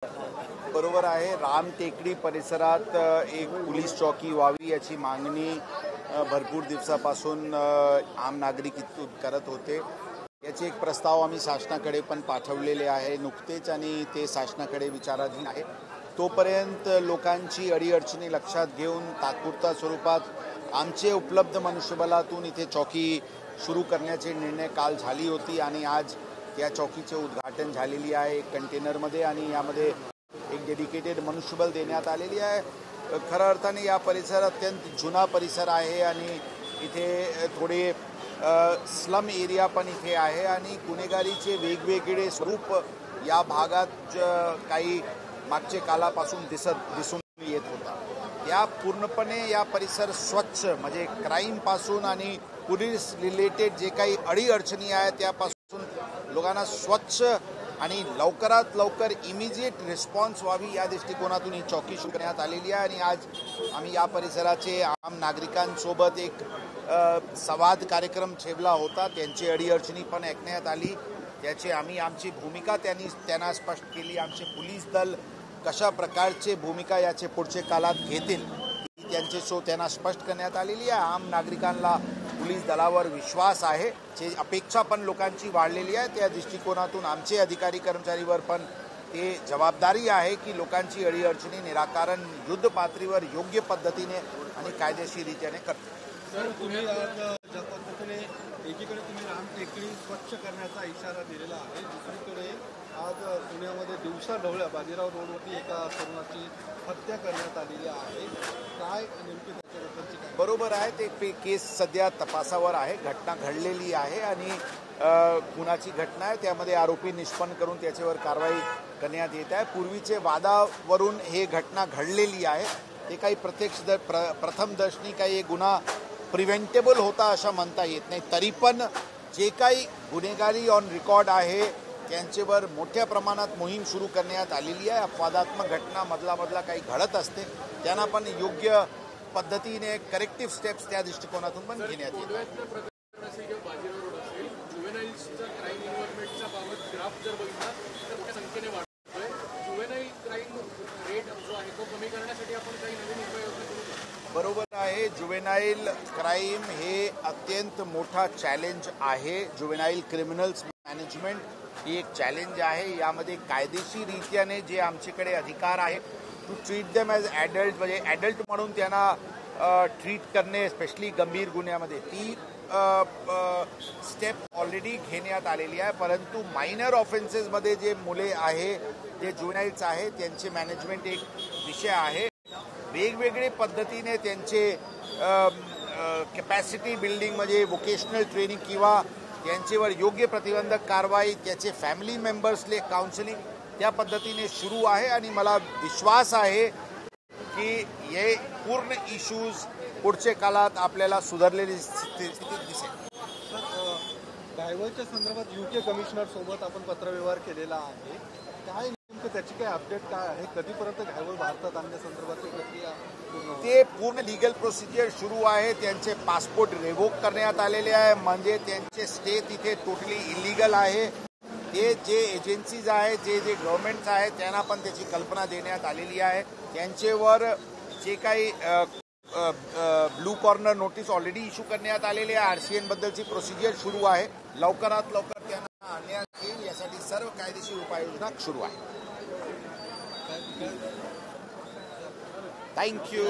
बरोबर आहे। रामटेकडी परिसरात एक पोलीस चौकी व्हावी याची मागणी भरपूर दिवसापासून आम नागरिक करत होते। याचे एक प्रस्ताव आम्ही शासनाकडे पण पाठवलेले आहे नुकतेच आणि ते शासनाकडे विचाराधीन आहे। तोपर्यंत लोकांची अडीअडचणी लक्षात घेऊन तात्पुरत्या स्वरूपात आमचे उपलब्ध मनुष्यबळातून इथे चौकी सुरू करण्याचे निर्णय काल झाली होती आणि आज या चौकीचे उद्घाटन झालेली आहे एक कंटेनरमध्ये आणि यामध्ये एक डेडिकेटेड मनुष्यबळ देण्यात आलेली आहे। खऱ्या अर्थाने या परिसर अत्यंत जुना परिसर आहे आणि इथे थोडे स्लम एरिया पण इथे आहे आणि गुन्हेगारीचे वेगवेगळे स्वरूप या भागात काही मागचे कालापासून दिसून येत होता। या पूर्णपणे या परिसर स्वच्छ म्हणजे क्राईमपासून आणि पोलीस रिलेटेड जे काही अडीअडचणी आहेत त्यापासून लोकांना स्वच्छ आणि लवकरात लवकर इमिजिएट रिस्पॉन्स व्हावी या दृष्टिकोनातून ही चौकी सुरू करण्यात आलेली आहे आणि आज आम्ही या परिसराचे आम नागरिकांसोबत एक संवाद कार्यक्रम ठेवला होता। त्यांची अडीअडचणी पण ऐकण्यात आली। त्याची आम्ही आमची भूमिका त्यांना स्पष्ट केली। आमचे पोलीस दल कशा प्रकारचे भूमिका याचे पुढचे काळात घेतील त्यांना स्पष्ट करण्यात आलेली आहे। आम नागरिकांना पोलीस दलावर विश्वास आहे, जे अपेक्षा पण लोकांची वाढलेली आहे। त्या दृष्टिकोनातून आमचे अधिकारी कर्मचारीवर पण ते जबाबदारी आहे की लोकांची अडीअडचणी निराकरण युद्ध पातळीवर योग्य पद्धतीने आणि कायदेशीररित्याने करतील। सर, तुम्ही ज्या पद्धतीने एकीकडे तुम्ही रामटेकडी स्वच्छ करण्याचा इशारा दिलेला आहे, दुसरीकडे आज पुण्यामध्ये दिवसा ढवळ्या बाजीराव रोडवरती एका तरुणाची हत्या करण्यात आलेली आहे। काय नेमकी त्याच्याबद्दलची काय? बरोबर आहे, ते केस सध्या तपासावर आहे। घटना घडलेली आहे आणि खुनाची घटना आहे, त्यामध्ये आरोपी निष्पन्न करून त्याच्यावर कारवाई करण्यात येत आहे। पूर्वीचे वादावरून हे घटना घडलेली आहे। ते काही प्रथमदर्शनी काही एक गुन्हा प्रिव्हेंटेबल होता असं म्हणता येत नाही, तरी पण जे काही गुन्हेगारी ऑन रेकॉर्ड आहे त्यांच्यावर मोठ्या प्रमाणात मोहीम सुरू करण्यात आलेली आहे। अपवादात्मक घटना मधला काही घडत असते, त्यांना पण योग्य पद्धतीने करेक्टिव्ह स्टेप्स त्या दृष्टिकोनातून पण घेण्यात येतात। बरोबर आहे, जुवेनाईल क्राईम हे अत्यंत मोठा चॅलेंज आहे। जुवेनाईल क्रिमिनल्स मॅनेजमेंट ही एक चॅलेंज आहे। यामध्ये कायदेशीररित्याने जे आमच्याकडे अधिकार आहे to treat them as adult, म्हणजे ॲडल्ट म्हणून त्यांना ट्रीट करणे स्पेशली गंभीर गुन्ह्यामध्ये ती स्टेप ऑलरेडी घेण्यात आलेली आहे। परंतु मायनर ऑफेन्सेसमध्ये जे मुले आहे जे जुवेनाईल्स आहे त्यांचे मॅनेजमेंट एक विषय आहे। वेगवेगळे पद्धतीने त्यांचे कॅपॅसिटी बिल्डिंग म्हणजे वोकेशनल ट्रेनिंग किंवा त्यांच्यावर योग्य प्रतिबंधक कारवाई, त्याचे फॅमिली मेंबर्सले काउन्सिलिंग त्या पद्धतीने सुरू आहे आणि मला विश्वास आहे की हे पूर्ण इश्यूज पुढच्या काळात आपल्याला सुधारलेली स्थितीत दिसेल। सर, घायवळच्या संदर्भात UK कमिशनर सोबत आपण पत्रव्यवहार केलेला आहे, काय नेमकं त्याची काय अपडेट काय आहे? कधीपर्यंत घायवळ भारतात आणण्यासंदर्भातली प्रक्रिया ते पूर्ण लिगल प्रोसिजर सुरू आहे। त्यांचे पासपोर्ट रिवोक करण्यात आलेले आहे, म्हणजे त्यांचे स्टे तिथे टोटली इलिगल आहे। ते जे एजन्सीज आहेत जे गव्हर्नमेंट्स आहेत त्यांना पण त्याची कल्पना देण्यात आलेली आहे। त्यांच्यावर जे काही blue corner notice already issue करण्यात आलेली आहे। RCN बद्दलची प्रोसिजर सुरू आहे। लवकरात लवकर त्यांना आणण्यात येईल यासाठी सर्व कायदेशीर उपाययोजना सुरू आहे। थँक्यू।